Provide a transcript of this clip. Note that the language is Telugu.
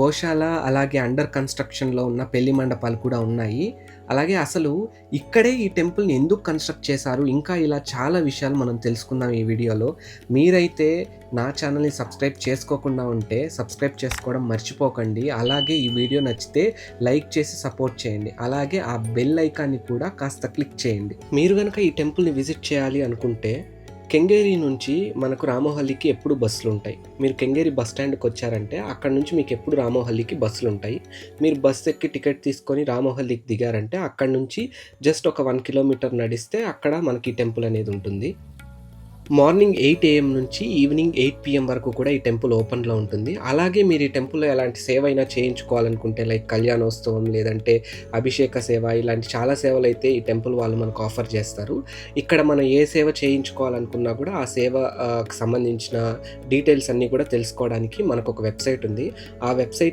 గోశాల అలాగే అండర్ కన్‌స్ట్రక్షన్‌లో ఉన్న పెళ్లి మండపాలు కూడా ఉన్నాయి. అలాగే అసలు ఇక్కడే ఈ టెంపుల్‌ని ఎందుకు కన్‌స్ట్రక్ట్ చేశారు? ఇంకా ఇలా చాలా విషయాలు మనం తెలుసుకుందాం ఈ వీడియోలో. మీరైతే నా ఛానల్‌ని సబ్స్క్రైబ్ చేసుకోకుండా ఉంటే సబ్స్క్రైబ్ చేసుకోవడం మర్చిపోకండి. అలాగే ఈ వీడియో నచ్చితే లైక్ చేసి సపోర్ట్ చేయండి. అలాగే ఆ బెల్ ఐకాన్‌ని కూడా కాస్త క్లిక్ చేయండి. మీరు గనక ఈ టెంపుల్‌ని విజిట్ చేయాలి అనుకుంటే కెంగేరి నుంచి మనకు రామోహల్లికి ఎప్పుడు బస్సులుంటాయి. మీరు కెంగేరి బస్ స్టాండ్‌కి వచ్చారంటే అక్కడి నుంచి మీకు ఎప్పుడు రామోహల్లికి బస్సులుంటాయి. మీరు బస్ ఎక్కి టికెట్ తీసుకొని రామోహల్లికి దిగారంటే అక్కడి నుంచి జస్ట్ ఒక 1 కిలోమీటర్ నడిస్తే అక్కడ మనకి టెంపుల్ అనేది ఉంటుంది. మార్నింగ్ 8 AM నుంచి ఈవినింగ్ 8 PM వరకు కూడా ఈ టెంపుల్ ఓపెన్‌లో ఉంటుంది. అలాగే మీరు ఈ టెంపుల్‌లో ఎలాంటి సేవ అయినా చేయించుకోవాలనుకుంటే లైక్ కళ్యాణోత్సవం లేదంటే అభిషేక సేవ ఇలాంటి చాలా సేవలైతే ఈ టెంపుల్ వాళ్ళు మనకు ఆఫర్ చేస్తారు. ఇక్కడ మనం ఏ సేవ చేయించుకోవాలనుకున్నా కూడా ఆ సేవ సంబంధించిన డీటెయిల్స్ అన్నీ కూడా తెలుసుకోవడానికి మనకొక వెబ్‌సైట్ ఉంది. ఆ వెబ్‌సైట్